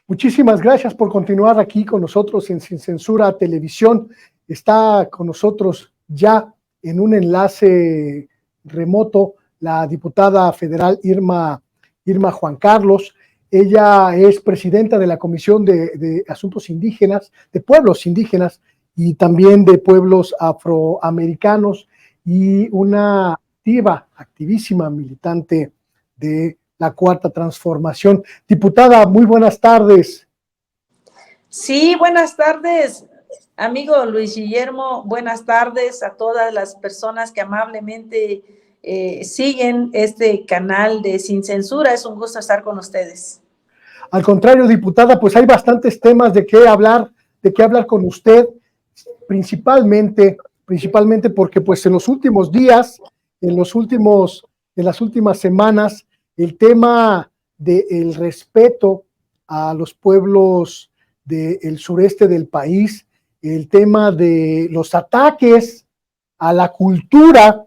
Muchísimas gracias por continuar aquí con nosotros en Sin Censura Televisión. Está con nosotros ya en un enlace remoto la diputada federal Irma Juan Carlos. Ella es presidenta de la Comisión de Asuntos Indígenas, de Pueblos Indígenas y también de pueblos afroamericanos, y una activísima militante de la Cuarta Transformación. Diputada, muy buenas tardes. Sí, buenas tardes, amigo Luis Guillermo. Buenas tardes a todas las personas que amablemente siguen este canal de Sin Censura. Es un gusto estar con ustedes. Al contrario, diputada, pues hay bastantes temas de qué hablar con usted, principalmente porque pues en los últimos días, en las últimas semanas, el tema del respeto a los pueblos del sureste del país, el tema de los ataques a la cultura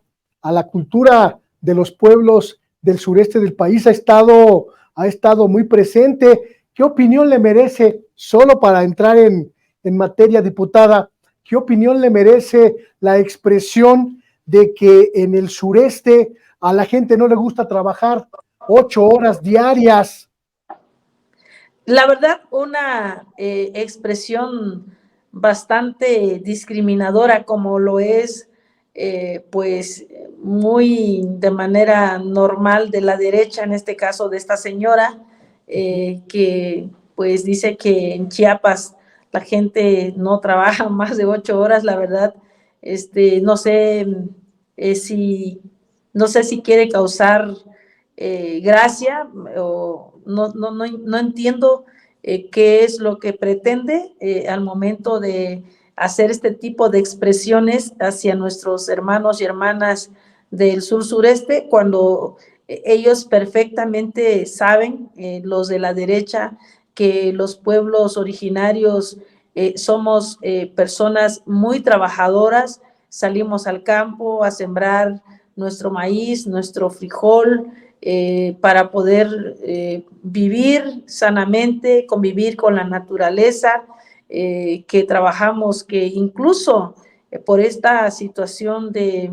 de los pueblos del sureste del país ha estado muy presente. ¿Qué opinión le merece, solo para entrar en materia, diputada, qué opinión le merece la expresión de que en el sureste a la gente no le gusta trabajar 8 horas diarias? La verdad, una expresión bastante discriminadora, como lo es, pues, muy de manera normal de la derecha, en este caso de esta señora, que pues dice que en Chiapas la gente no trabaja más de 8 horas. La verdad, no sé no sé si quiere causar gracia, o no entiendo qué es lo que pretende al momento de hacer este tipo de expresiones hacia nuestros hermanos y hermanas del sur sureste, cuando ellos perfectamente saben, los de la derecha, que los pueblos originarios somos personas muy trabajadoras. Salimos al campo a sembrar nuestro maíz, nuestro frijol, para poder vivir sanamente, convivir con la naturaleza, que trabajamos, que incluso por esta situación de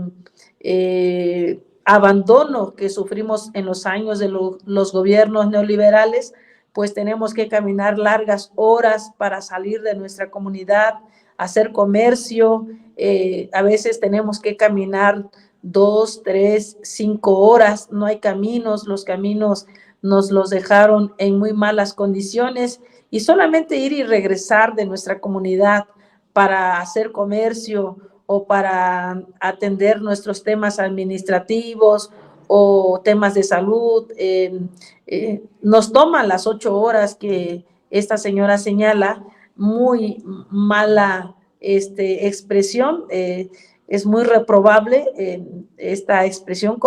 abandono que sufrimos en los años de los gobiernos neoliberales, pues tenemos que caminar largas horas para salir de nuestra comunidad, hacer comercio. A veces tenemos que caminar 2, 3, 5 horas, no hay caminos, los caminos nos los dejaron en muy malas condiciones, y solamente ir y regresar de nuestra comunidad para hacer comercio o para atender nuestros temas administrativos o temas de salud, nos toman las 8 horas que esta señora señala. Muy mala expresión, es muy reprobable esta expresión,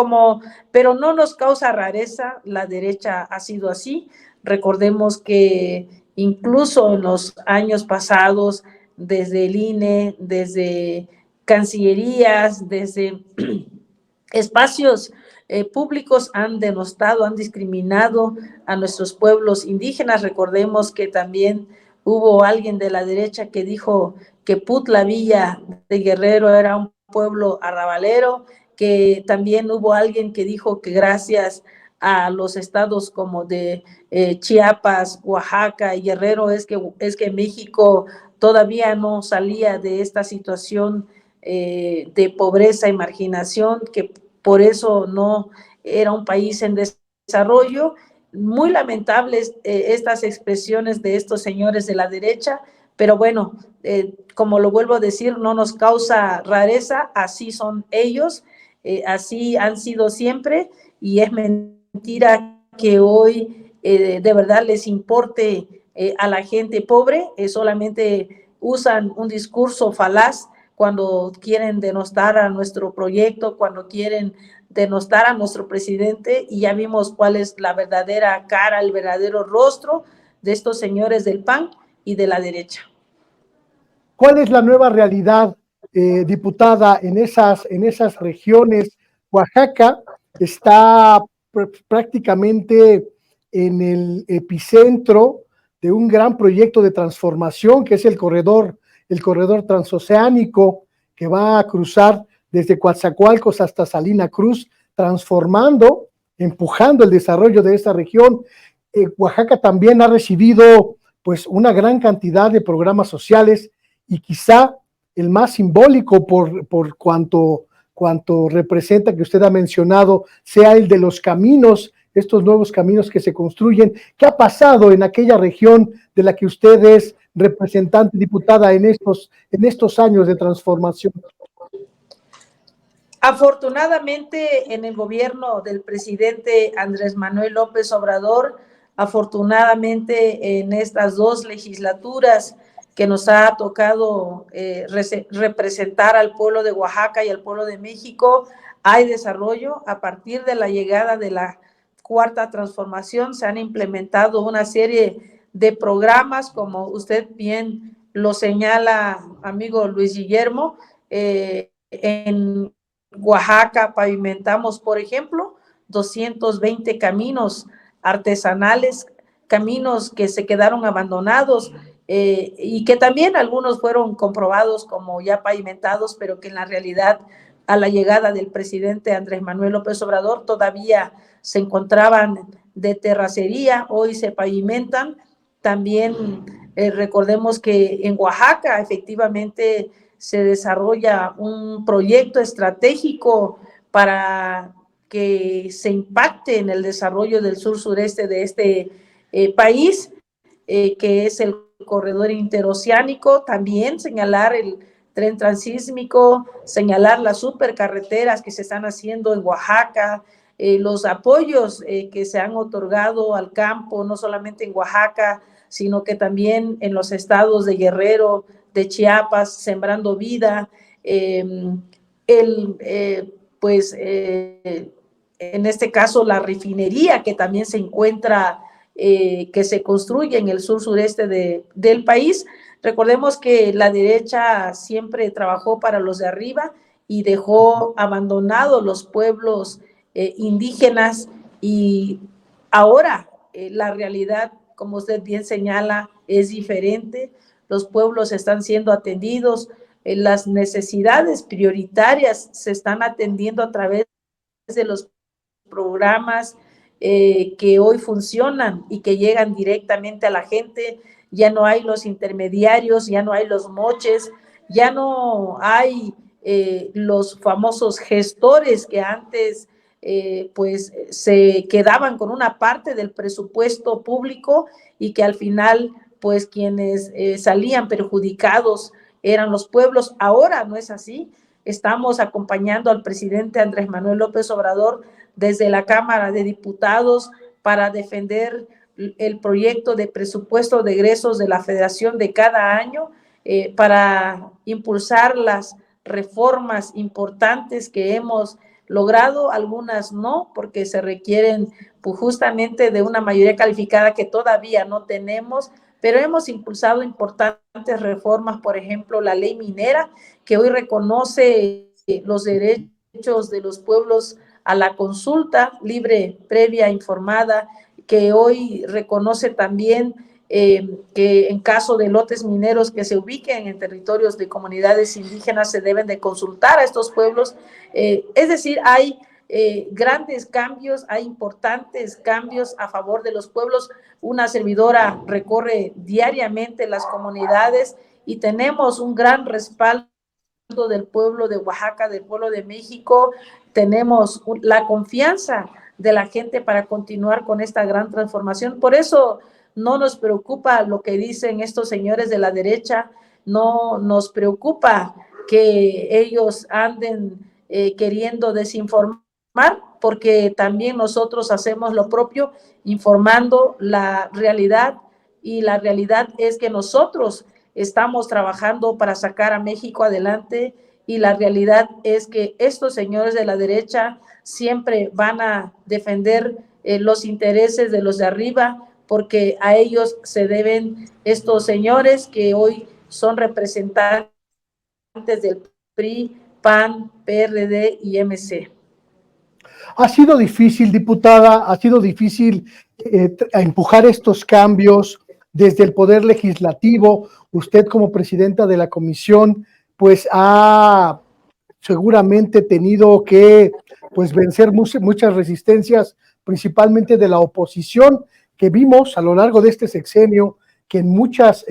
pero no nos causa rareza. La derecha ha sido así. Recordemos que incluso en los años pasados, desde el INE, desde cancillerías, desde espacios públicos, han denostado, han discriminado a nuestros pueblos indígenas. Recordemos que también hubo alguien de la derecha que dijo que Putla Villa de Guerrero era un pueblo arrabalero, que también hubo alguien que dijo que gracias a los estados como de Chiapas, Oaxaca y Guerrero es que México todavía no salía de esta situación de pobreza y marginación, que por eso no era un país en desarrollo. Muy lamentables estas expresiones de estos señores de la derecha, pero bueno, como lo vuelvo a decir, no nos causa rareza. Así son ellos, así han sido siempre, y es mentira que hoy de verdad les importe a la gente pobre. Solamente usan un discurso falaz cuando quieren denostar a nuestro proyecto, cuando quieren denostar a nuestro presidente, y ya vimos cuál es la verdadera cara, el verdadero rostro de estos señores del PAN y de la derecha. ¿Cuál es la nueva realidad, diputada, en esas regiones? Oaxaca está prácticamente en el epicentro de un gran proyecto de transformación que es el corredor transoceánico que va a cruzar desde Coatzacoalcos hasta Salina Cruz, transformando, empujando el desarrollo de esta región. Oaxaca también ha recibido pues una gran cantidad de programas sociales y quizá el más simbólico por cuanto representa, que usted ha mencionado, sea el de los caminos, estos nuevos caminos que se construyen. ¿Qué ha pasado en aquella región de la que usted es representante, diputada, en estos años de transformación? Afortunadamente, en el gobierno del presidente Andrés Manuel López Obrador, afortunadamente en estas 2 legislaturas que nos ha tocado representar al pueblo de Oaxaca y al pueblo de México, hay desarrollo. A partir de la llegada de la Cuarta Transformación se han implementado una serie de programas, como usted bien lo señala, amigo Luis Guillermo. En Oaxaca pavimentamos, por ejemplo, 220 caminos artesanales, caminos que se quedaron abandonados y que también algunos fueron comprobados como ya pavimentados, pero que en la realidad, a la llegada del presidente Andrés Manuel López Obrador, todavía se encontraban de terracería. Hoy se pavimentan. También recordemos que en Oaxaca efectivamente se desarrolla un proyecto estratégico para que se impacte en el desarrollo del sur-sureste de este país, que es el corredor interoceánico. También señalar el tren transísmico, señalar las supercarreteras que se están haciendo en Oaxaca, los apoyos que se han otorgado al campo, no solamente en Oaxaca, sino que también en los estados de Guerrero, de Chiapas, Sembrando Vida, en este caso la refinería que también se encuentra, que se construye en el sur-sureste del país. Recordemos que la derecha siempre trabajó para los de arriba y dejó abandonados los pueblos indígenas, y ahora la realidad, como usted bien señala, es diferente. Los pueblos están siendo atendidos, las necesidades prioritarias se están atendiendo a través de los programas que hoy funcionan y que llegan directamente a la gente. Ya no hay los intermediarios, ya no hay los moches, ya no hay los famosos gestores que antes pues se quedaban con una parte del presupuesto público y que al final pues quienes salían perjudicados eran los pueblos. Ahora no es así. Estamos acompañando al presidente Andrés Manuel López Obrador desde la Cámara de Diputados para defender el proyecto de presupuesto de egresos de la Federación de cada año, para impulsar las reformas importantes que hemos logrado. Algunas no, porque se requieren pues, justamente de una mayoría calificada que todavía no tenemos, pero hemos impulsado importantes reformas, por ejemplo, la ley minera, que hoy reconoce los derechos de los pueblos a la consulta libre, previa, informada, que hoy reconoce también que en caso de lotes mineros que se ubiquen en territorios de comunidades indígenas se deben de consultar a estos pueblos. Es decir, hay grandes cambios, hay importantes cambios a favor de los pueblos. Una servidora recorre diariamente las comunidades y tenemos un gran respaldo del pueblo de Oaxaca, del pueblo de México. Tenemos la confianza de la gente para continuar con esta gran transformación. Por eso no nos preocupa lo que dicen estos señores de la derecha, no nos preocupa que ellos anden queriendo desinformar, porque también nosotros hacemos lo propio, informando la realidad, y la realidad es que nosotros estamos trabajando para sacar a México adelante, y la realidad es que estos señores de la derecha siempre van a defender los intereses de los de arriba, porque a ellos se deben estos señores que hoy son representantes del PRI, PAN, PRD y MC. Ha sido difícil, diputada, ha sido difícil empujar estos cambios desde el Poder Legislativo. Usted como presidenta de la comisión, pues ha seguramente tenido que pues vencer muchas resistencias, principalmente de la oposición, que vimos a lo largo de este sexenio, que en muchos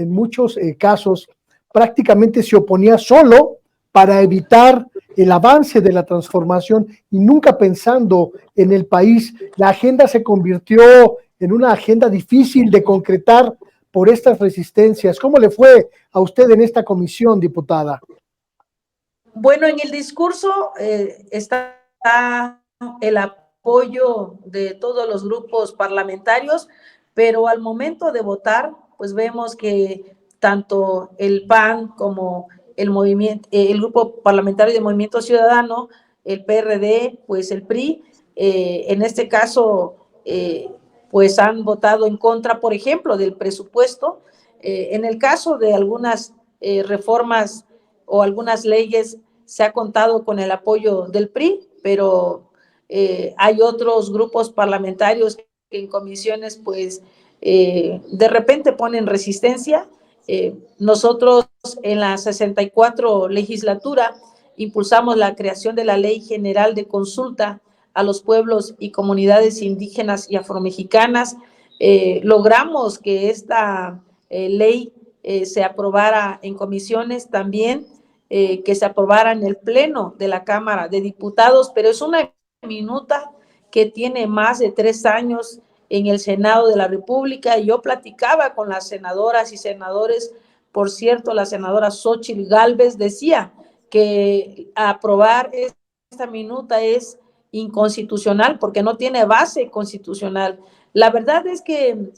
casos prácticamente se oponía solo para evitar el avance de la transformación y nunca pensando en el país. La agenda se convirtió en una agenda difícil de concretar por estas resistencias. ¿Cómo le fue a usted en esta comisión, diputada? Bueno, en el discurso está el apoyo de todos los grupos parlamentarios, pero al momento de votar, pues vemos que tanto el PAN como el grupo parlamentario de Movimiento Ciudadano, el PRD, pues el PRI, en este caso, pues han votado en contra, por ejemplo, del presupuesto. En el caso de algunas reformas o algunas leyes se ha contado con el apoyo del PRI, pero hay otros grupos parlamentarios que en comisiones pues de repente ponen resistencia. Nosotros en la 64 legislatura impulsamos la creación de la Ley General de Consulta a los pueblos y comunidades indígenas y afromexicanas. Logramos que esta ley se aprobara en comisiones también, que se aprobara en el Pleno de la Cámara de Diputados, pero es una minuta que tiene más de 3 años en el Senado de la República. Y yo platicaba con las senadoras y senadores, por cierto, la senadora Xóchitl Gálvez decía que aprobar esta minuta es inconstitucional porque no tiene base constitucional. La verdad es que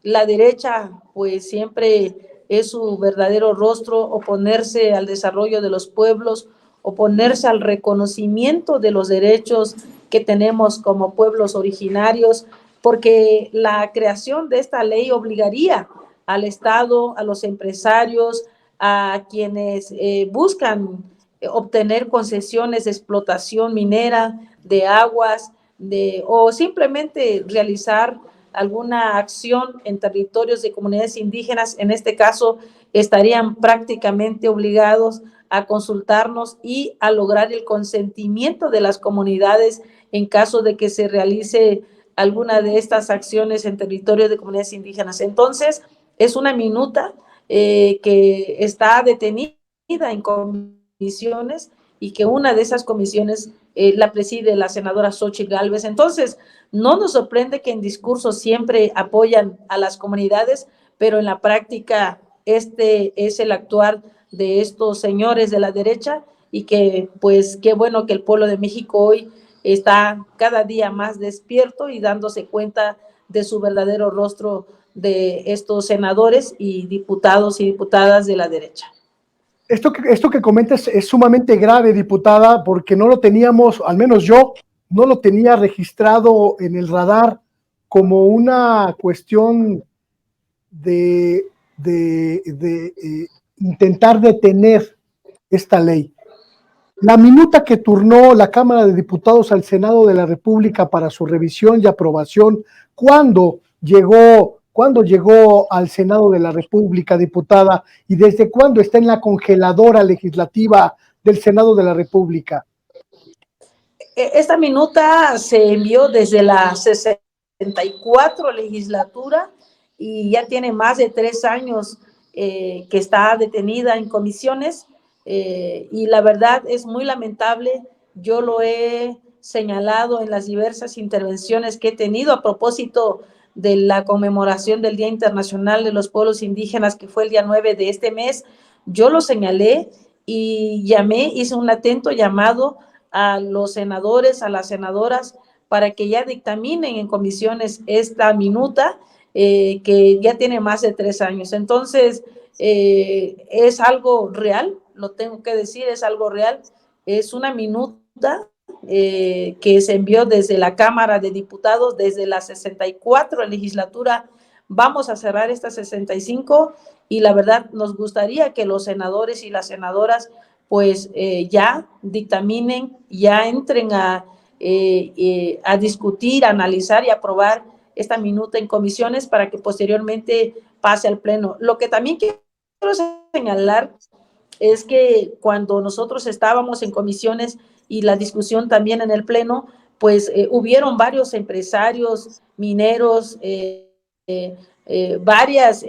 la derecha pues siempre es su verdadero rostro, oponerse al desarrollo de los pueblos, oponerse al reconocimiento de los derechos que tenemos como pueblos originarios, porque la creación de esta ley obligaría al Estado, a los empresarios, a quienes buscan obtener concesiones de explotación minera, de aguas, o simplemente realizar alguna acción en territorios de comunidades indígenas. En este caso, estarían prácticamente obligados a consultarnos y a lograr el consentimiento de las comunidades en caso de que se realice alguna de estas acciones en territorios de comunidades indígenas. Entonces, es una minuta que está detenida en comisiones y que una de esas comisiones la preside la senadora Xóchitl Gálvez. Entonces, no nos sorprende que en discursos siempre apoyan a las comunidades, pero en la práctica este es el actuar de estos señores de la derecha, y que pues qué bueno que el pueblo de México hoy está cada día más despierto y dándose cuenta de su verdadero rostro de estos senadores y diputados y diputadas de la derecha. Esto que comentas es sumamente grave, diputada, porque no lo teníamos, al menos yo, no lo tenía registrado en el radar como una cuestión de intentar detener esta ley. La minuta que turnó la Cámara de Diputados al Senado de la República para su revisión y aprobación, ¿cuándo llegó al Senado de la República, diputada? ¿Y desde cuándo está en la congeladora legislativa del Senado de la República? Esta minuta se envió desde la 64 legislatura y ya tiene más de 3 años que está detenida en comisiones, y la verdad es muy lamentable. Yo lo he señalado en las diversas intervenciones que he tenido a propósito de la conmemoración del Día Internacional de los Pueblos Indígenas, que fue el día 9 de este mes. Yo lo señalé y hice un atento llamado a los senadores, a las senadoras, para que ya dictaminen en comisiones esta minuta, que ya tiene más de 3 años. Entonces, es algo real, lo tengo que decir, es algo real. Es una minuta que se envió desde la Cámara de Diputados, desde la 64 legislatura. Vamos a cerrar esta 65 y la verdad nos gustaría que los senadores y las senadoras pues ya dictaminen, ya entren a discutir, a analizar y aprobar esta minuta en comisiones para que posteriormente pase al pleno. Lo que también quiero señalar es que cuando nosotros estábamos en comisiones y la discusión también en el pleno, pues hubieron varios empresarios mineros, varias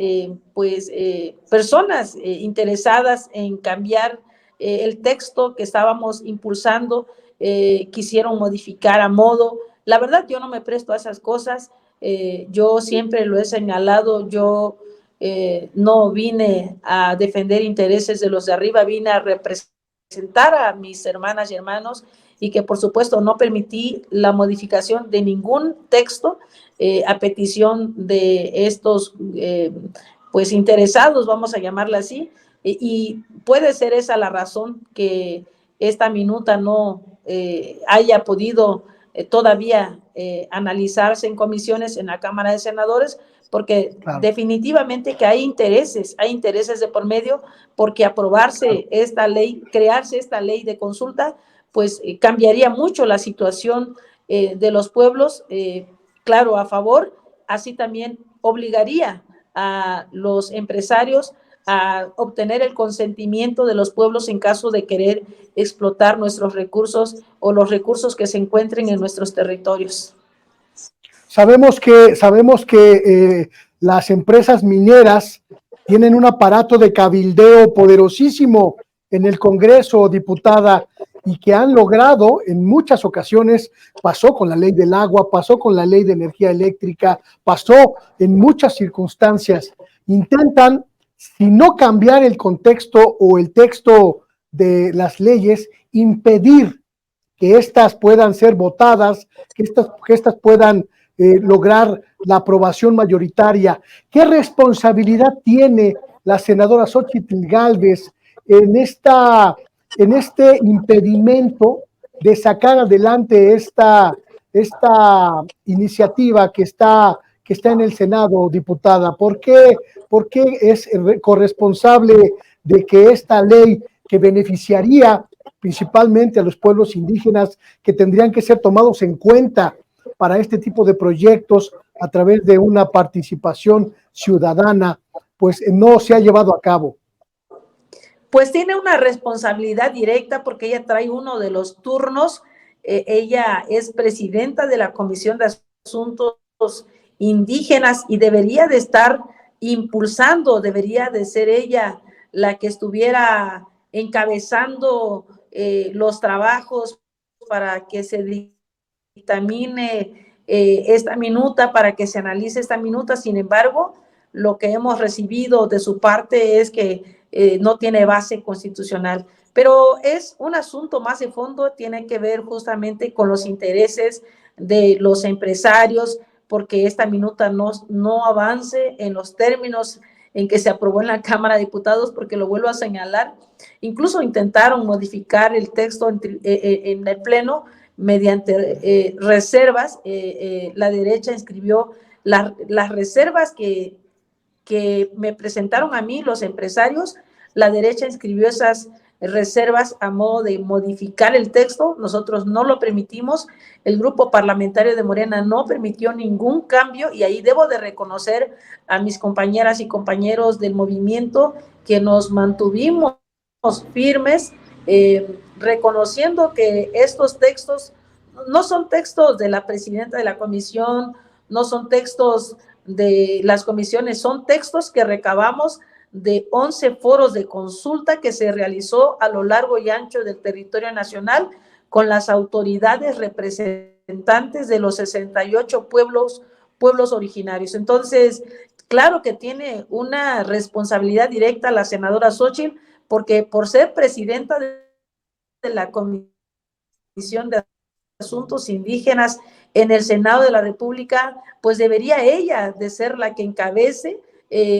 personas interesadas en cambiar el texto que estábamos impulsando, quisieron modificar a modo. La verdad, yo no me presto a esas cosas. Yo siempre lo he señalado, yo no vine a defender intereses de los de arriba, vine a representar a mis hermanas y hermanos, y que por supuesto no permití la modificación de ningún texto a petición de estos pues interesados, vamos a llamarla así, y puede ser esa la razón que esta minuta no haya podido todavía analizarse en comisiones en la Cámara de Senadores, porque claro, definitivamente que hay intereses de por medio, porque aprobarse esta ley, crearse esta ley de consulta, pues cambiaría mucho la situación de los pueblos, claro, a favor, así también obligaría a los empresarios a obtener el consentimiento de los pueblos en caso de querer explotar nuestros recursos o los recursos que se encuentren en nuestros territorios. Sabemos que las empresas mineras tienen un aparato de cabildeo poderosísimo en el Congreso, diputada, y que han logrado en muchas ocasiones, pasó con la ley del agua, pasó con la ley de energía eléctrica, pasó en muchas circunstancias, intentan, si no cambiar el contexto o el texto de las leyes, impedir que éstas puedan ser votadas, que estas puedan lograr la aprobación mayoritaria. ¿Qué responsabilidad tiene la senadora Xóchitl Gálvez en este impedimento de sacar adelante esta iniciativa que está en el Senado, diputada? ¿Por qué es corresponsable de que esta ley, que beneficiaría principalmente a los pueblos indígenas, que tendrían que ser tomados en cuenta para este tipo de proyectos a través de una participación ciudadana, pues no se ha llevado a cabo? Pues tiene una responsabilidad directa porque ella trae uno de los turnos. Ella es presidenta de la Comisión de Asuntos Indígenas y debería de estar impulsando, debería de ser ella la que estuviera encabezando los trabajos para que se dictamine esta minuta, para que se analice esta minuta. Sin embargo, lo que hemos recibido de su parte es que no tiene base constitucional, pero es un asunto más de fondo, tiene que ver justamente con los intereses de los empresarios, porque esta minuta no avance en los términos en que se aprobó en la Cámara de Diputados, porque lo vuelvo a señalar, incluso intentaron modificar el texto en el Pleno mediante reservas. La derecha inscribió las reservas que me presentaron a mí los empresarios. La derecha inscribió esas reservas a modo de modificar el texto. Nosotros no lo permitimos. El grupo parlamentario de Morena no permitió ningún cambio, y ahí debo de reconocer a mis compañeras y compañeros del movimiento que nos mantuvimos firmes, reconociendo que estos textos no son textos de la presidenta de la comisión, no son textos de las comisiones, son textos que recabamos de 11 foros de consulta que se realizó a lo largo y ancho del territorio nacional con las autoridades representantes de los 68 pueblos originarios. Entonces, claro que tiene una responsabilidad directa la senadora Xóchitl, porque por ser presidenta de la Comisión de Asuntos Indígenas en el Senado de la República, pues debería ella de ser la que encabece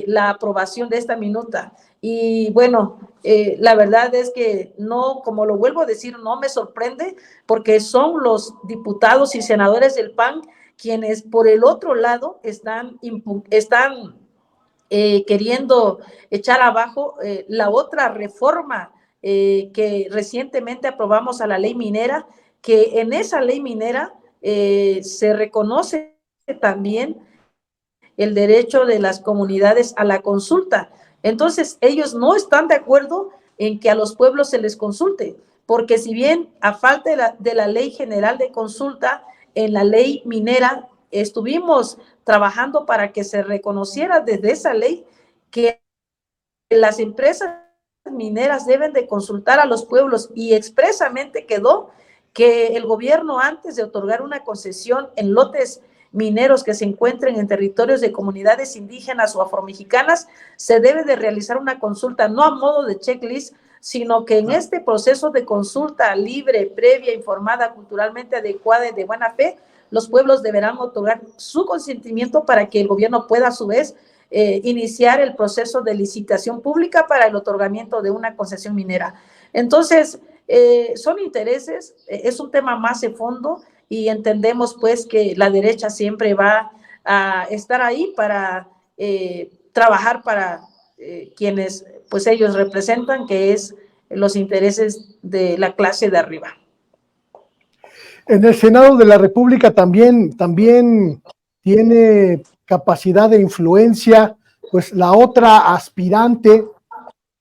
la aprobación de esta minuta. Y bueno, la verdad es que no, como lo vuelvo a decir, no me sorprende, porque son los diputados y senadores del PAN quienes por el otro lado están queriendo echar abajo la otra reforma que recientemente aprobamos a la ley minera, que en esa ley minera se reconoce también el derecho de las comunidades a la consulta. Entonces, ellos no están de acuerdo en que a los pueblos se les consulte, porque si bien a falta de la Ley General de Consulta, en la ley minera estuvimos trabajando para que se reconociera desde esa ley que las empresas mineras deben de consultar a los pueblos, y expresamente quedó que el gobierno, antes de otorgar una concesión en lotes mineros que se encuentren en territorios de comunidades indígenas o afromexicanas, se debe de realizar una consulta, no a modo de checklist, sino que en este proceso de consulta libre, previa, informada, culturalmente adecuada y de buena fe, los pueblos deberán otorgar su consentimiento para que el gobierno pueda a su vez iniciar el proceso de licitación pública para el otorgamiento de una concesión minera. Entonces, son intereses, es un tema más de fondo, y entendemos pues que la derecha siempre va a estar ahí para trabajar para quienes pues ellos representan, que es los intereses de la clase de arriba. En el Senado de la República también tiene capacidad de influencia, pues la otra aspirante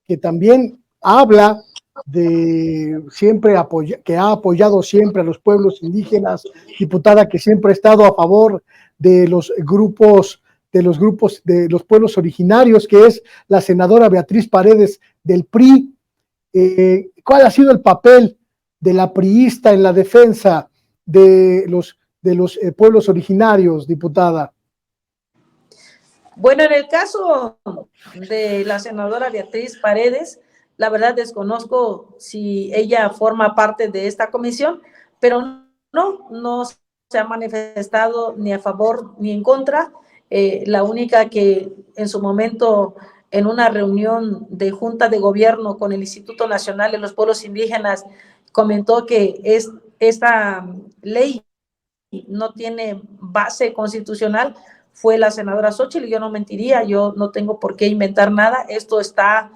que también habla de siempre que ha apoyado siempre a los pueblos indígenas, diputada que siempre ha estado a favor de los grupos de los pueblos originarios, que es la senadora Beatriz Paredes del PRI. ¿Cuál ha sido el papel de la priista en la defensa de los pueblos originarios, diputada? Bueno, en el caso de la senadora Beatriz Paredes, la verdad desconozco si ella forma parte de esta comisión, pero no se ha manifestado ni a favor ni en contra. La única que en su momento, en una reunión de Junta de Gobierno con el Instituto Nacional de los Pueblos Indígenas, comentó que esta ley no tiene base constitucional, fue la senadora Xóchitl, y yo no mentiría, yo no tengo por qué inventar nada, esto está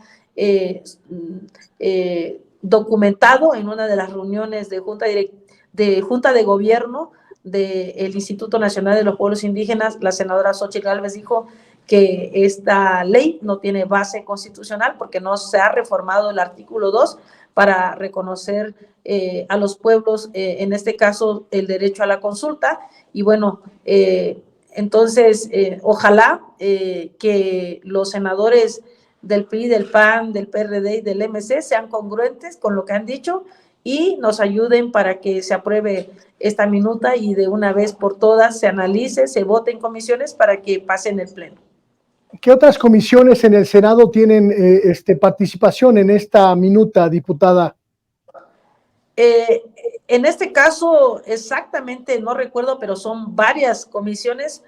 documentado en una de las reuniones de Junta de Gobierno del Instituto Nacional de los Pueblos Indígenas. La senadora Xóchitl Gálvez dijo que esta ley no tiene base constitucional porque no se ha reformado el artículo 2 para reconocer a los pueblos, en este caso, el derecho a la consulta. Y bueno, entonces, ojalá que los senadores del PRI, del PAN, del PRD y del MC sean congruentes con lo que han dicho y nos ayuden para que se apruebe esta minuta y de una vez por todas se analice, se vote en comisiones para que pase en el Pleno. ¿Qué otras comisiones en el Senado tienen participación en esta minuta, diputada? En este caso, exactamente no recuerdo, pero son varias comisiones.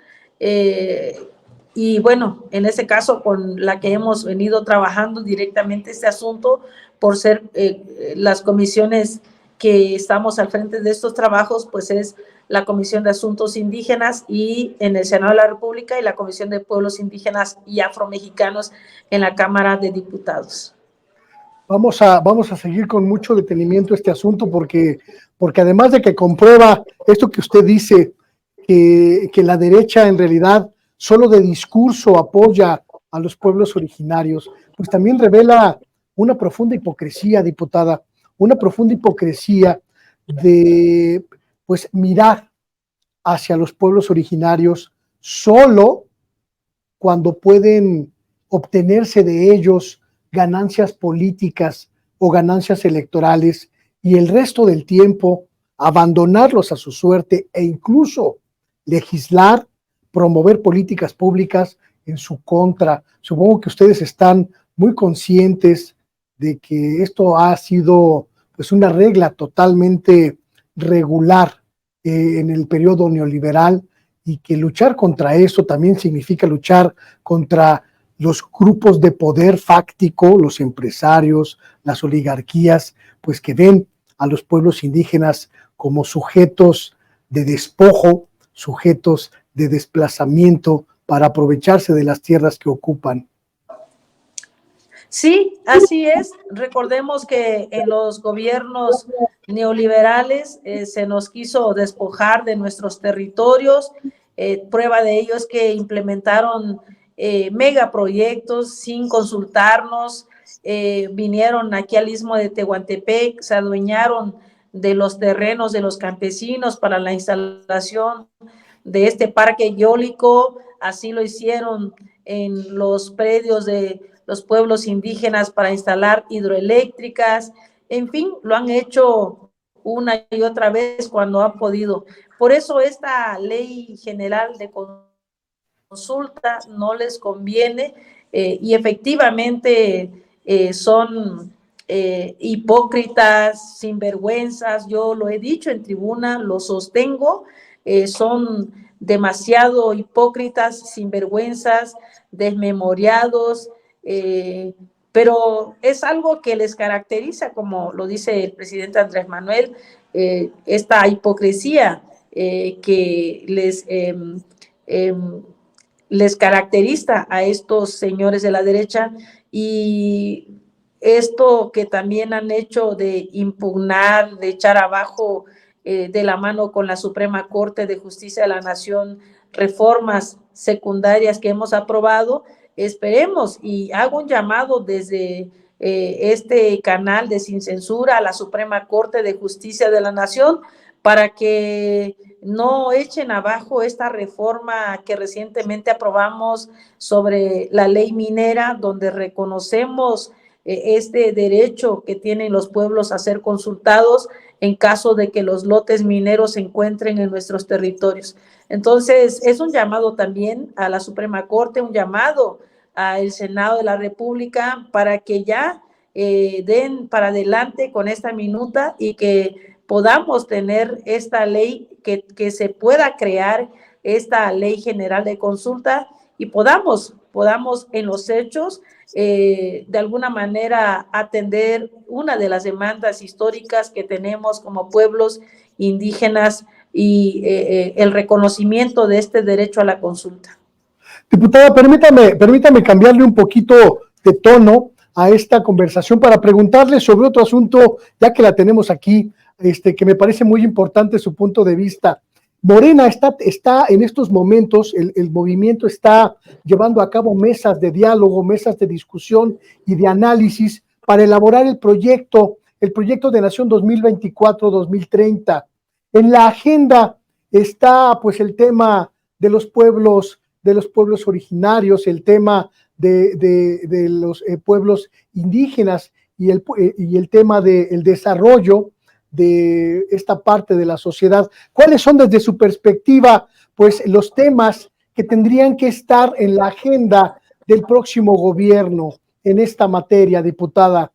Y bueno, en este caso con la que hemos venido trabajando directamente este asunto, por ser las comisiones que estamos al frente de estos trabajos, pues es la Comisión de Asuntos Indígenas y en el Senado de la República, y la Comisión de Pueblos Indígenas y Afromexicanos en la Cámara de Diputados. Vamos a seguir con mucho detenimiento este asunto porque además de que comprueba esto que usted dice, que la derecha en realidad solo de discurso apoya a los pueblos originarios, pues también revela una profunda hipocresía, diputada, una profunda hipocresía de pues mirar hacia los pueblos originarios solo cuando pueden obtenerse de ellos ganancias políticas o ganancias electorales, y el resto del tiempo abandonarlos a su suerte e incluso legislar, promover políticas públicas en su contra. Supongo que ustedes están muy conscientes de que esto ha sido pues una regla totalmente regular en el periodo neoliberal, y que luchar contra eso también significa luchar contra los grupos de poder fáctico, los empresarios, las oligarquías, pues que ven a los pueblos indígenas como sujetos de despojo, sujetos de desplazamiento para aprovecharse de las tierras que ocupan. Sí, así es. Recordemos que en los gobiernos neoliberales se nos quiso despojar de nuestros territorios Prueba de ello es que implementaron megaproyectos sin consultarnos, vinieron aquí al Istmo de Tehuantepec, se adueñaron de los terrenos de los campesinos para la instalación de este parque eólico, así lo hicieron en los predios de los pueblos indígenas para instalar hidroeléctricas, en fin, lo han hecho una y otra vez cuando han podido. Por eso esta ley general de consulta no les conviene y efectivamente son hipócritas, sinvergüenzas, yo lo he dicho en tribuna, lo sostengo, son demasiado hipócritas, sinvergüenzas, desmemoriados, pero es algo que les caracteriza, como lo dice el presidente Andrés Manuel, esta hipocresía que les caracteriza a estos señores de la derecha, y esto que también han hecho de impugnar, de echar abajo de la mano con la Suprema Corte de Justicia de la Nación reformas secundarias que hemos aprobado. Esperemos, y hago un llamado desde este canal de Sin Censura a la Suprema Corte de Justicia de la Nación para que no echen abajo esta reforma que recientemente aprobamos sobre la ley minera, donde reconocemos este derecho que tienen los pueblos a ser consultados en caso de que los lotes mineros se encuentren en nuestros territorios. Entonces, es un llamado también a la Suprema Corte, un llamado al Senado de la República para que ya den para adelante con esta minuta y que podamos tener esta ley, que se pueda crear esta ley general de consulta y podamos en los hechos de alguna manera atender una de las demandas históricas que tenemos como pueblos indígenas y el reconocimiento de este derecho a la consulta. Diputada, permítame cambiarle un poquito de tono a esta conversación para preguntarle sobre otro asunto, ya que la tenemos aquí, que me parece muy importante su punto de vista. Morena está en estos momentos, el movimiento está llevando a cabo mesas de diálogo, mesas de discusión y de análisis para elaborar el proyecto de Nación 2024-2030. En la agenda está pues el tema de los pueblos originarios, el tema de los pueblos indígenas y el tema del desarrollo de esta parte de la sociedad. ¿Cuáles son desde su perspectiva pues los temas que tendrían que estar en la agenda del próximo gobierno en esta materia, diputada?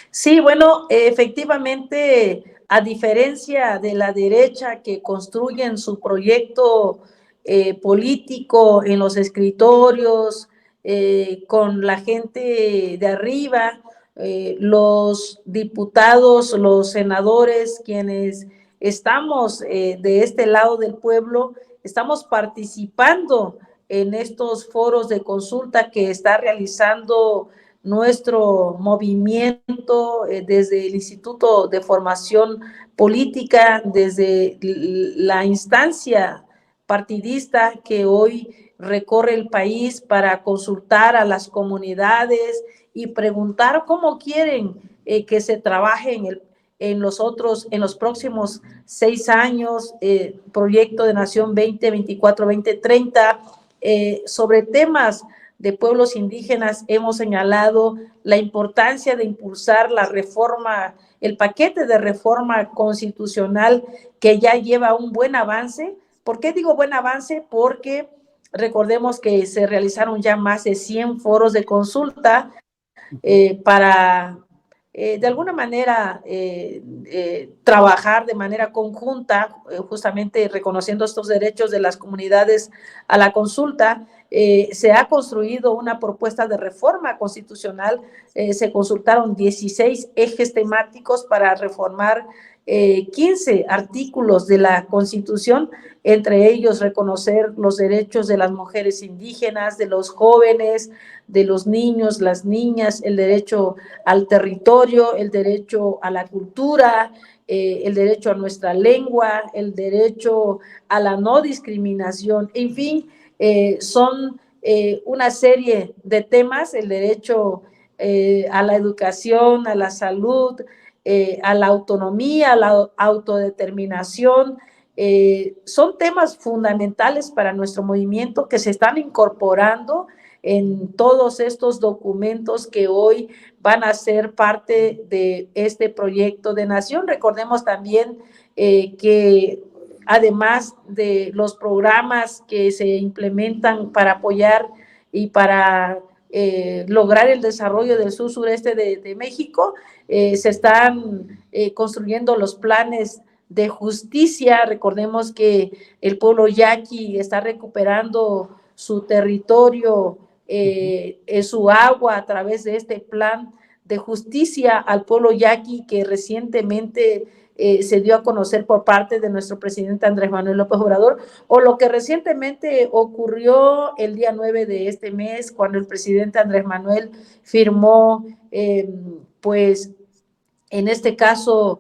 Sí, bueno, efectivamente, a diferencia de la derecha que construyen su proyecto político en los escritorios, con la gente de arriba, los diputados, los senadores, quienes estamos de este lado del pueblo, estamos participando en estos foros de consulta que está realizando nuestro movimiento desde el Instituto de Formación Política, desde la instancia partidista que hoy recorre el país para consultar a las comunidades y preguntar cómo quieren que se trabaje en los próximos 6 años, proyecto de Nación 2024-2030, sobre temas de pueblos indígenas. Hemos señalado la importancia de impulsar la reforma, el paquete de reforma constitucional que ya lleva un buen avance. ¿Por qué digo buen avance? Porque recordemos que se realizaron ya más de 100 foros de consulta para de alguna manera trabajar de manera conjunta, justamente reconociendo estos derechos de las comunidades a la consulta. se ha construido una propuesta de reforma constitucional, se consultaron 16 ejes temáticos para reformar 15 artículos de la Constitución, entre ellos reconocer los derechos de las mujeres indígenas, de los jóvenes, de los niños, las niñas, el derecho al territorio, el derecho a la cultura, el derecho a nuestra lengua, el derecho a la no discriminación, en fin, son una serie de temas, el derecho a la educación, a la salud, a la autonomía, a la autodeterminación. Son temas fundamentales para nuestro movimiento que se están incorporando en todos estos documentos que hoy van a ser parte de este proyecto de nación. Recordemos también que además de los programas que se implementan para apoyar y para lograr el desarrollo del sur-sureste de México, se están construyendo los planes de justicia. Recordemos que el pueblo yaqui está recuperando su territorio, su agua a través de este plan de justicia al pueblo yaqui que recientemente se dio a conocer por parte de nuestro presidente Andrés Manuel López Obrador, o lo que recientemente ocurrió el día 9 de este mes, cuando el presidente Andrés Manuel firmó, pues, en este caso,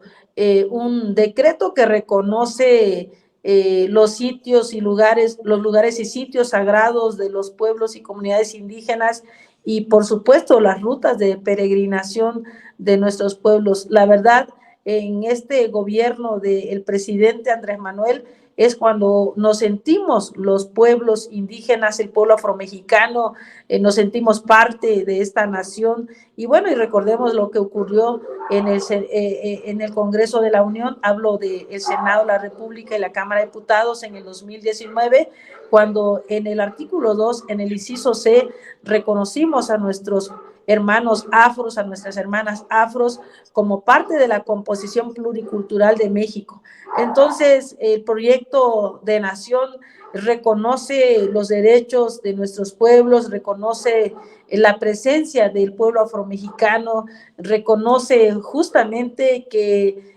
un decreto que reconoce los sitios y lugares, los lugares y sitios sagrados de los pueblos y comunidades indígenas y, por supuesto, las rutas de peregrinación de nuestros pueblos. La verdad, en este gobierno del presidente Andrés Manuel es cuando nos sentimos los pueblos indígenas, el pueblo afromexicano, nos sentimos parte de esta nación. Y bueno, y recordemos lo que ocurrió en el Congreso de la Unión, hablo del Senado de la República y la Cámara de Diputados en el 2019, cuando en el artículo 2, en el inciso C, reconocimos a nuestros hermanos afros, a nuestras hermanas afros, como parte de la composición pluricultural de México. Entonces, el proyecto de nación reconoce los derechos de nuestros pueblos, reconoce la presencia del pueblo afromexicano, reconoce justamente que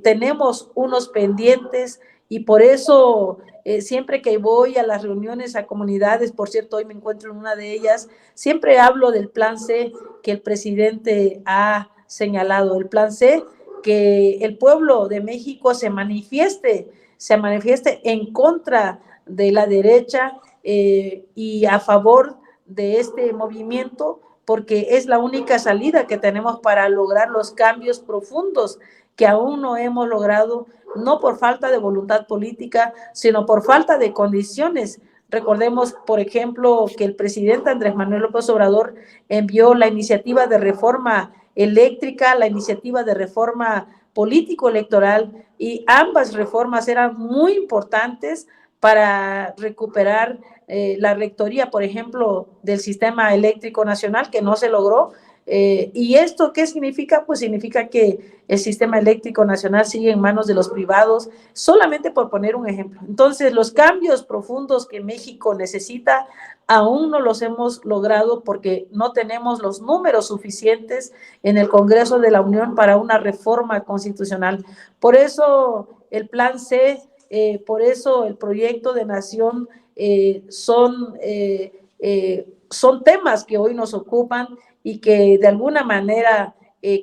tenemos unos pendientes y por eso siempre que voy a las reuniones a comunidades, por cierto, hoy me encuentro en una de ellas, siempre hablo del plan C que el presidente ha señalado, el plan C, que el pueblo de México se manifieste en contra de la derecha y a favor de este movimiento, porque es la única salida que tenemos para lograr los cambios profundos que aún no hemos logrado, no por falta de voluntad política, sino por falta de condiciones. Recordemos, por ejemplo, que el presidente Andrés Manuel López Obrador envió la iniciativa de reforma eléctrica, la iniciativa de reforma político-electoral, y ambas reformas eran muy importantes para recuperar la rectoría, por ejemplo, del sistema eléctrico nacional, que no se logró. ¿Y esto qué significa? Pues significa que el sistema eléctrico nacional sigue en manos de los privados, solamente por poner un ejemplo. Entonces, los cambios profundos que México necesita aún no los hemos logrado porque no tenemos los números suficientes en el Congreso de la Unión para una reforma constitucional. Por eso el plan C, por eso el proyecto de nación son temas que hoy nos ocupan y que de alguna manera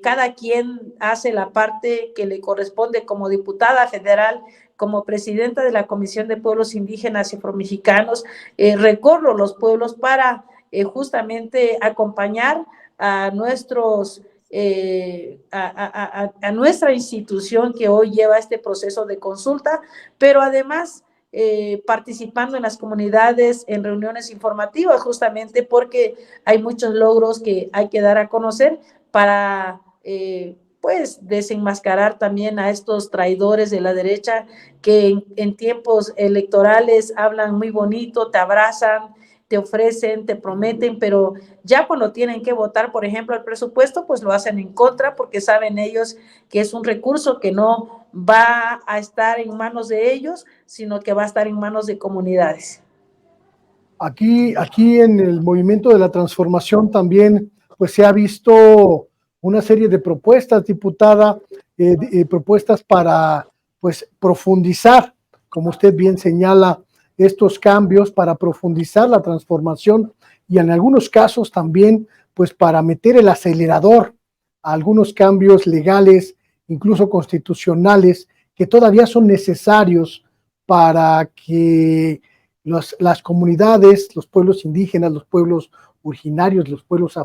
cada quien hace la parte que le corresponde como diputada federal, como presidenta de la Comisión de Pueblos Indígenas y Afromexicanos. Recorro los pueblos para justamente acompañar a nuestros a nuestra institución que hoy lleva este proceso de consulta, pero además participando en las comunidades, en reuniones informativas, justamente porque hay muchos logros que hay que dar a conocer para pues desenmascarar también a estos traidores de la derecha que en tiempos electorales hablan muy bonito, te abrazan, te ofrecen, te prometen, pero ya cuando tienen que votar, por ejemplo, el presupuesto, pues lo hacen en contra porque saben ellos que es un recurso que no va a estar en manos de ellos, sino que va a estar en manos de comunidades. Aquí en el movimiento de la transformación también pues se ha visto una serie de propuestas, diputada, propuestas para pues profundizar, como usted bien señala, estos cambios, para profundizar la transformación y en algunos casos también pues para meter el acelerador a algunos cambios legales, incluso constitucionales, que todavía son necesarios para que las comunidades, los pueblos indígenas, los pueblos originarios, los pueblos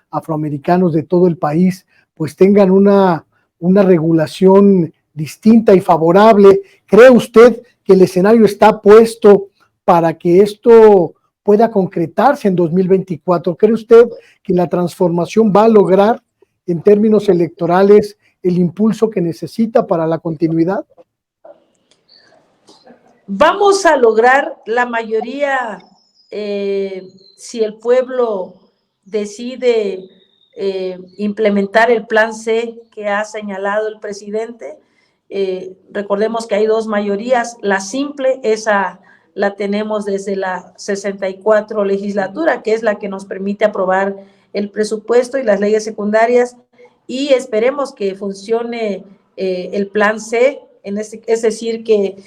afroamericanos de todo el país, pues tengan una regulación distinta y favorable. ¿Cree usted que el escenario está puesto para que esto pueda concretarse en 2024? ¿Cree usted que la transformación va a lograr en términos electorales el impulso que necesita para la continuidad? Vamos a lograr la mayoría si el pueblo decide implementar el plan C que ha señalado el presidente. Recordemos que hay dos mayorías. La simple, esa la tenemos desde la 64 legislatura, que es la que nos permite aprobar el presupuesto y las leyes secundarias, y esperemos que funcione el plan C, es decir, que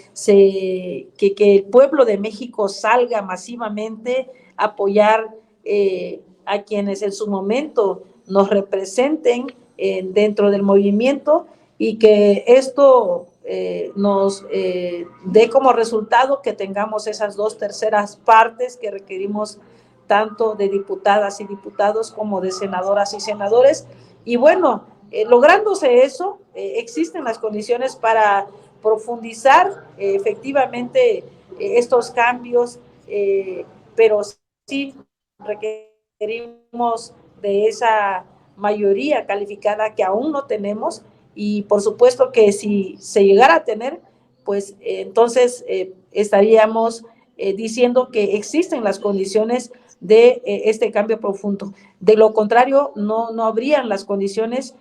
el pueblo de México salga masivamente a apoyar a quienes en su momento nos representen dentro del movimiento, y que esto nos dé como resultado que tengamos esas 2/3 partes que requerimos, tanto de diputadas y diputados como de senadoras y senadores. Y bueno, lográndose eso, existen las condiciones para profundizar efectivamente estos cambios, pero sí requerimos de esa mayoría calificada que aún no tenemos, y por supuesto que si se llegara a tener, pues entonces estaríamos diciendo que existen las condiciones de este cambio profundo. De lo contrario, no habrían las condiciones.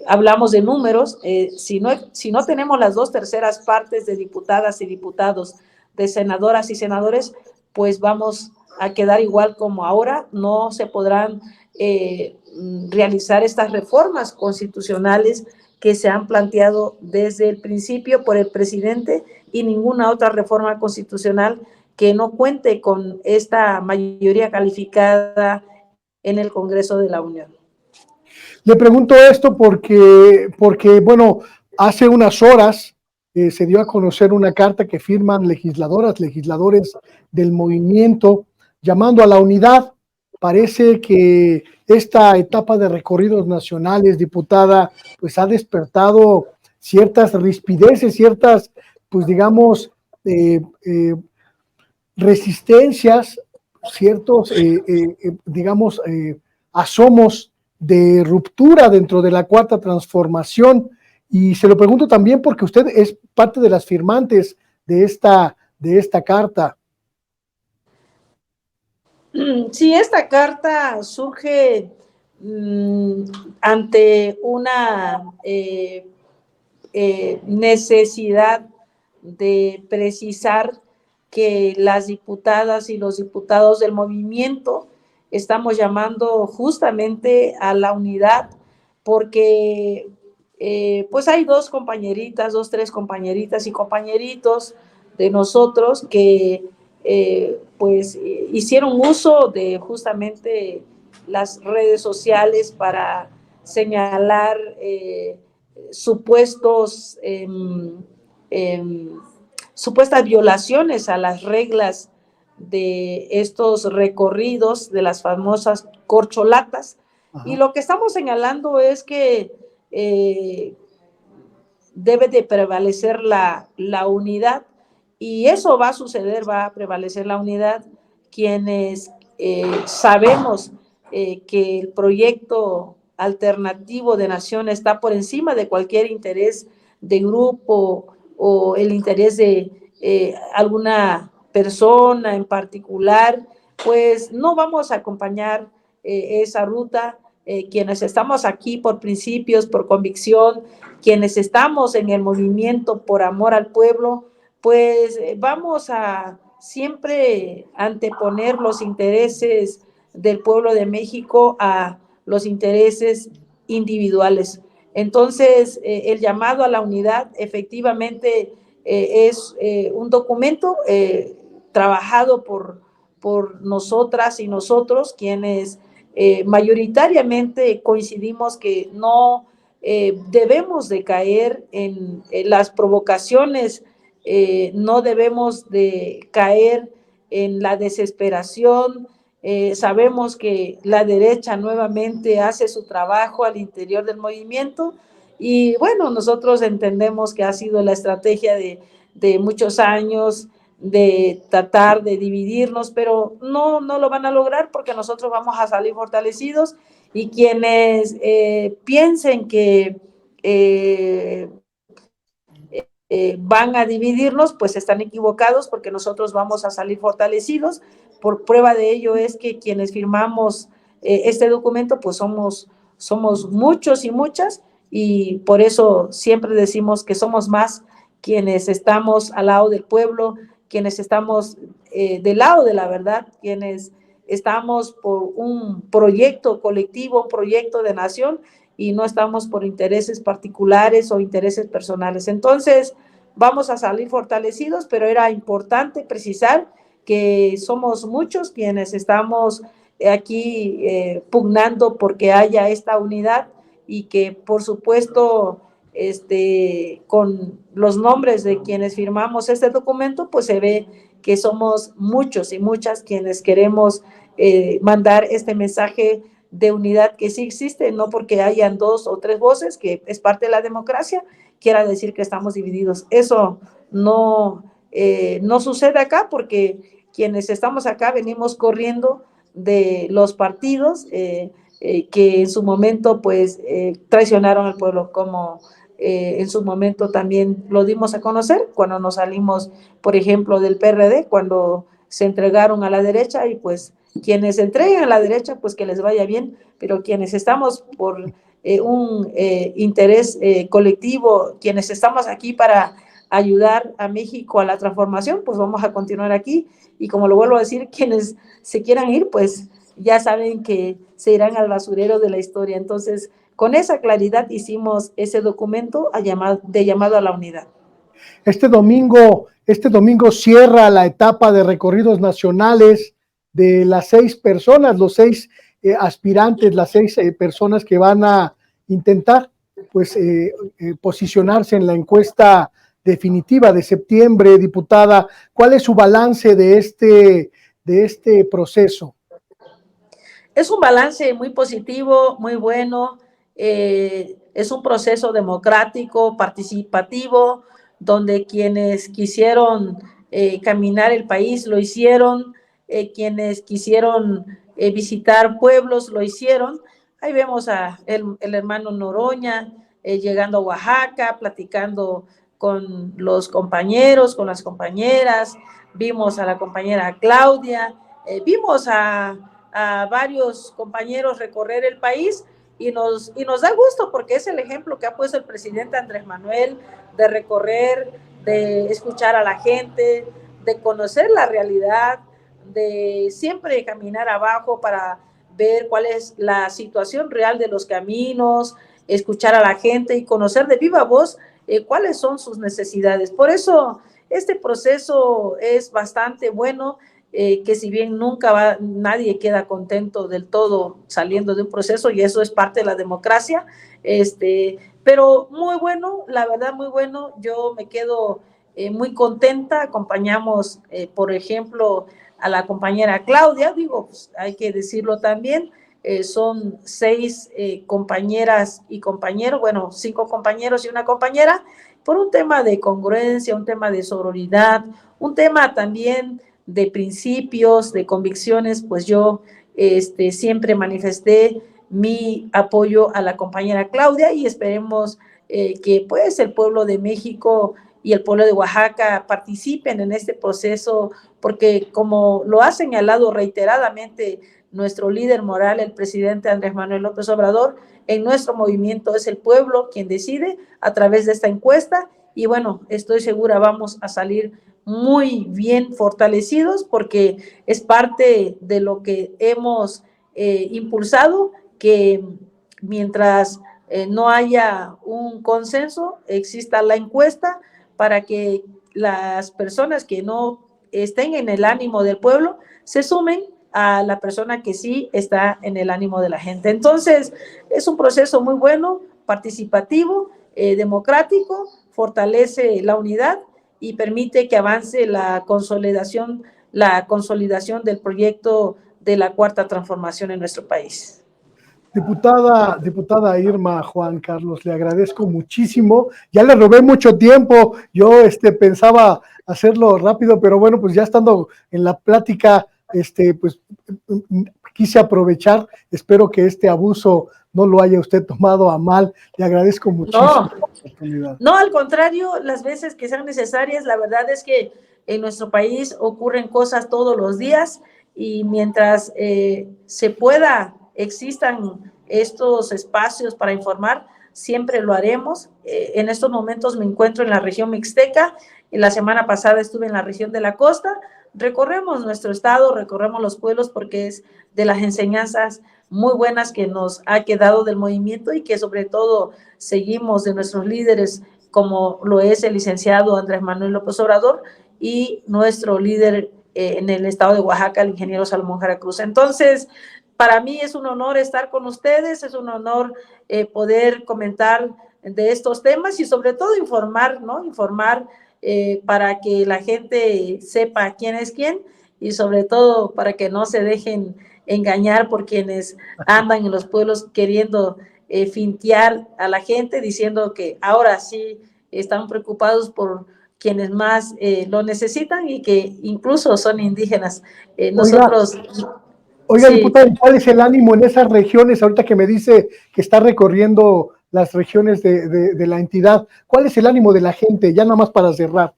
Hablamos de números, si no tenemos las 2/3 partes de diputadas y diputados, de senadoras y senadores, pues vamos a quedar igual como ahora. No se podrán realizar estas reformas constitucionales que se han planteado desde el principio por el presidente, y ninguna otra reforma constitucional que no cuente con esta mayoría calificada en el Congreso de la Unión. Le pregunto esto porque bueno, hace unas horas se dio a conocer una carta que firman legisladores del movimiento llamando a la unidad. Parece que esta etapa de recorridos nacionales, diputada, pues ha despertado ciertas rispideces, ciertas, pues digamos, resistencias, ciertos, digamos, asomos de ruptura dentro de la Cuarta Transformación. Y se lo pregunto también porque usted es parte de las firmantes de esta carta. Sí, esta carta surge ante una necesidad de precisar que las diputadas y los diputados del movimiento estamos llamando justamente a la unidad, porque pues hay dos, tres compañeritas y compañeritos de nosotros que pues hicieron uso de justamente las redes sociales para señalar supuestas violaciones a las reglas de estos recorridos de las famosas corcholatas. Ajá. Y lo que estamos señalando es que debe de prevalecer la unidad, y eso va a suceder, va a prevalecer la unidad. Quienes sabemos que el proyecto alternativo de nación está por encima de cualquier interés de grupo o el interés de alguna persona en particular, pues no vamos a acompañar esa ruta. Quienes estamos aquí por principios, por convicción, quienes estamos en el movimiento por amor al pueblo, pues vamos a siempre anteponer los intereses del pueblo de México a los intereses individuales. Entonces, el llamado a la unidad efectivamente es un documento trabajado por nosotras y nosotros, quienes mayoritariamente coincidimos que no debemos de caer en las provocaciones, no debemos de caer en la desesperación. Sabemos que la derecha nuevamente hace su trabajo al interior del movimiento y bueno, nosotros entendemos que ha sido la estrategia de muchos años de tratar de dividirnos, pero no lo van a lograr porque nosotros vamos a salir fortalecidos y quienes piensen que van a dividirnos, pues están equivocados porque nosotros vamos a salir fortalecidos. Por prueba de ello es que quienes firmamos este documento, pues somos muchos y muchas, y por eso siempre decimos que somos más quienes estamos al lado del pueblo, quienes estamos del lado de la verdad, quienes estamos por un proyecto colectivo, un proyecto de nación, y no estamos por intereses particulares o intereses personales. Entonces, vamos a salir fortalecidos, pero era importante precisar que somos muchos quienes estamos aquí pugnando porque haya esta unidad y que, por supuesto, con los nombres de quienes firmamos este documento, pues se ve que somos muchos y muchas quienes queremos mandar este mensaje de unidad que sí existe, no porque hayan 2 o 3 voces, que es parte de la democracia, quiera decir que estamos divididos. Eso no sucede acá porque quienes estamos acá venimos corriendo de los partidos que en su momento pues traicionaron al pueblo, como en su momento también lo dimos a conocer cuando nos salimos, por ejemplo, del PRD, cuando se entregaron a la derecha, y pues quienes se entreguen a la derecha, pues que les vaya bien, pero quienes estamos por un interés colectivo, quienes estamos aquí para ayudar a México a la transformación, pues vamos a continuar aquí, y como lo vuelvo a decir, quienes se quieran ir, pues ya saben que se irán al basurero de la historia. Entonces, con esa claridad hicimos ese documento de llamado a la unidad. Este domingo cierra la etapa de recorridos nacionales de las 6 personas, los 6 aspirantes, las 6 personas que van a intentar pues posicionarse en la encuesta definitiva de septiembre. Diputada, ¿cuál es su balance de este proceso? Es un balance muy positivo, muy bueno. Es un proceso democrático, participativo, donde quienes quisieron caminar el país lo hicieron, quienes quisieron visitar pueblos lo hicieron. Ahí vemos a el hermano Noroña llegando a Oaxaca, platicando con los compañeros, con las compañeras. Vimos a la compañera Claudia, vimos a varios compañeros recorrer el país, y nos da gusto porque es el ejemplo que ha puesto el presidente Andrés Manuel de recorrer, de escuchar a la gente, de conocer la realidad, de siempre caminar abajo para ver cuál es la situación real de los caminos, escuchar a la gente y conocer de viva voz cuáles son sus necesidades. Por eso este proceso es bastante bueno. Que si bien nadie queda contento del todo saliendo de un proceso, y eso es parte de la democracia, pero muy bueno, la verdad muy bueno. Yo me quedo muy contenta. Acompañamos, por ejemplo, a la compañera Claudia, digo, pues, hay que decirlo también, son 6 compañeras y compañeros, bueno, 5 compañeros y una compañera, por un tema de congruencia, un tema de sororidad, un tema también de principios, de convicciones. Pues yo siempre manifesté mi apoyo a la compañera Claudia, y esperemos que pues el pueblo de México y el pueblo de Oaxaca participen en este proceso, porque como lo ha señalado reiteradamente nuestro líder moral, el presidente Andrés Manuel López Obrador, en nuestro movimiento es el pueblo quien decide a través de esta encuesta, y bueno, estoy segura vamos a salir muy bien fortalecidos porque es parte de lo que hemos impulsado, que mientras no haya un consenso, exista la encuesta para que las personas que no estén en el ánimo del pueblo se sumen a la persona que sí está en el ánimo de la gente. Entonces, es un proceso muy bueno, participativo, democrático, fortalece la unidad y permite que avance la consolidación del proyecto de la cuarta transformación en nuestro país. Diputada Irma, Juan Carlos, le agradezco muchísimo. Ya le robé mucho tiempo. Yo pensaba hacerlo rápido, pero bueno, pues ya estando en la plática, pues quise aprovechar. Espero que este abuso no lo haya usted tomado a mal. Le agradezco muchísimo la oportunidad. No, al contrario, las veces que sean necesarias. La verdad es que en nuestro país ocurren cosas todos los días y mientras se pueda, existan estos espacios para informar, siempre lo haremos. En estos momentos me encuentro en la región mixteca, y la semana pasada estuve en la región de la costa. Recorremos nuestro estado, recorremos los pueblos porque es de las enseñanzas muy buenas que nos ha quedado del movimiento y que sobre todo seguimos de nuestros líderes, como lo es el licenciado Andrés Manuel López Obrador y nuestro líder en el estado de Oaxaca, el ingeniero Salomón Jara Cruz. Entonces, para mí es un honor estar con ustedes, es un honor poder comentar de estos temas y sobre todo informar, ¿no? Informar para que la gente sepa quién es quién y sobre todo para que no se dejen engañar por quienes andan en los pueblos queriendo fintear a la gente, diciendo que ahora sí están preocupados quienes más lo necesitan y que incluso son indígenas. Nosotros... Oiga, sí. Diputada, ¿cuál es el ánimo en esas regiones? Ahorita que me dice que está recorriendo las regiones de la entidad, ¿cuál es el ánimo de la gente? Ya nada más para cerrar.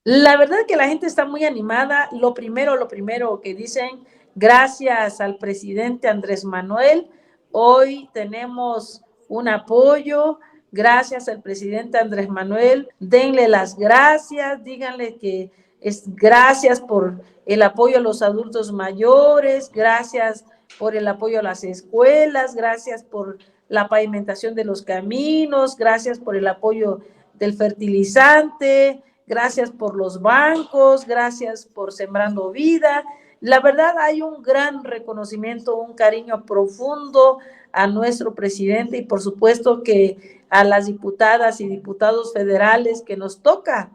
La verdad que la gente está muy animada. Lo primero que dicen, gracias al presidente Andrés Manuel, hoy tenemos un apoyo. Gracias al presidente Andrés Manuel, denle las gracias, díganle que gracias por el apoyo a los adultos mayores, gracias por el apoyo a las escuelas, gracias por la pavimentación de los caminos, gracias por el apoyo del fertilizante, gracias por los bancos, gracias por Sembrando Vida. La verdad hay un gran reconocimiento, un cariño profundo a nuestro presidente y por supuesto que a las diputadas y diputados federales que nos toca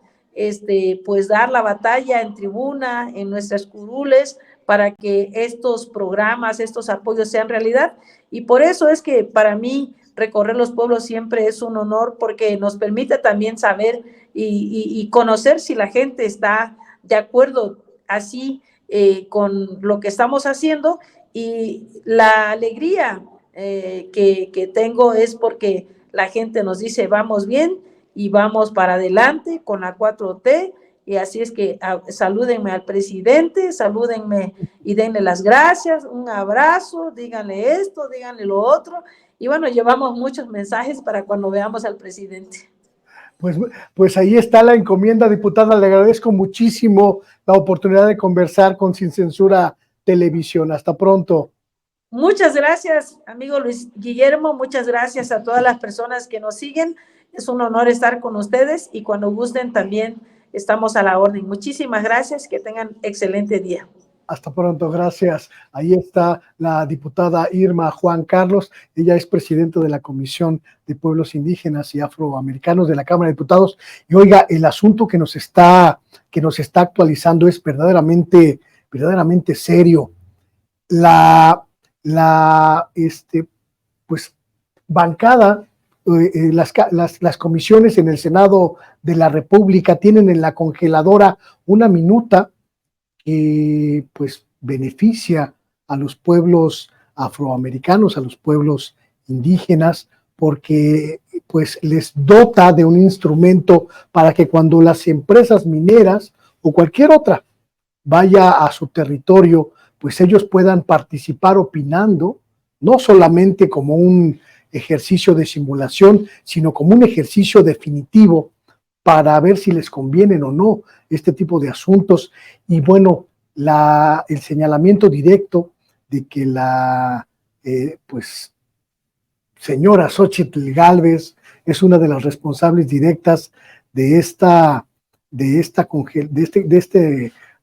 pues dar la batalla en tribuna, en nuestras curules, para que estos programas, estos apoyos sean realidad. Y por eso es que para mí recorrer los pueblos siempre es un honor, porque nos permite también saber y conocer si la gente está de acuerdo así con lo que estamos haciendo. Y la alegría que tengo es porque la gente nos dice vamos bien y vamos para adelante con la 4T, y así es que salúdenme al presidente, salúdenme y denle las gracias, un abrazo, díganle esto, díganle lo otro, y bueno, llevamos muchos mensajes para cuando veamos al presidente. Pues ahí está la encomienda, diputada, le agradezco muchísimo la oportunidad de conversar con Sin Censura Televisión. Hasta pronto. Muchas gracias, amigo Luis Guillermo, muchas gracias a todas las personas que nos siguen. Es un honor estar con ustedes y cuando gusten también estamos a la orden. Muchísimas gracias, que tengan excelente día. Hasta pronto, gracias. Ahí está la diputada Irma Juan Carlos, ella es presidenta de la Comisión de Pueblos Indígenas y Afroamericanos de la Cámara de Diputados. Y oiga, el asunto que nos está actualizando es verdaderamente serio. Pues bancada, las comisiones en el Senado de la República tienen en la congeladora una minuta que pues beneficia a los pueblos afroamericanos, a los pueblos indígenas, porque pues les dota de un instrumento para que cuando las empresas mineras o cualquier otra vaya a su territorio, pues ellos puedan participar opinando, no solamente como un ejercicio de simulación, sino como un ejercicio definitivo para ver si les convienen o no este tipo de asuntos. Y bueno, el señalamiento directo de que la señora Xóchitl Gálvez es una de las responsables directas de este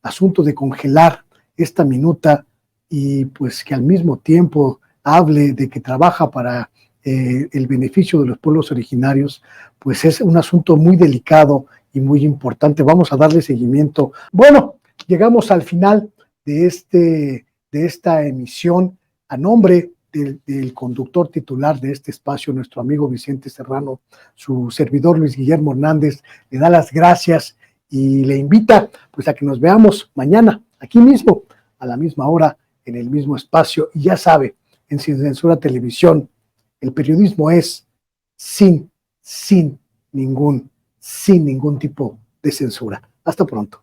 asunto de congelar esta minuta, y pues que al mismo tiempo hable de que trabaja para el beneficio de los pueblos originarios, pues es un asunto muy delicado y muy importante. Vamos a darle seguimiento. Bueno, llegamos al final de esta emisión. A nombre del conductor titular de este espacio, nuestro amigo Vicente Serrano, su servidor Luis Guillermo Hernández, le da las gracias y le invita pues a que nos veamos mañana, aquí mismo, a la misma hora, en el mismo espacio. Y ya sabe, en Sin Censura Televisión, el periodismo es sin ningún tipo de censura. Hasta pronto.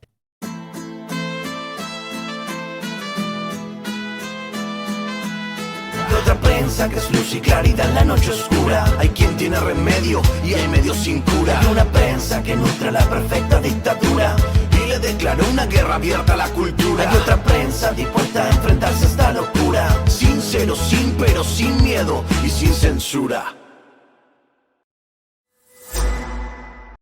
Otra prensa que es luz y claridad en la noche oscura. Hay quien tiene remedio y hay medio sin cura. Hay una prensa que nutre la perfecta dictadura y le declaró una guerra abierta a la cultura. Hay otra prensa dispuesta a enfrentarse a esta locura, sincero, sin pero, sin miedo y sin censura.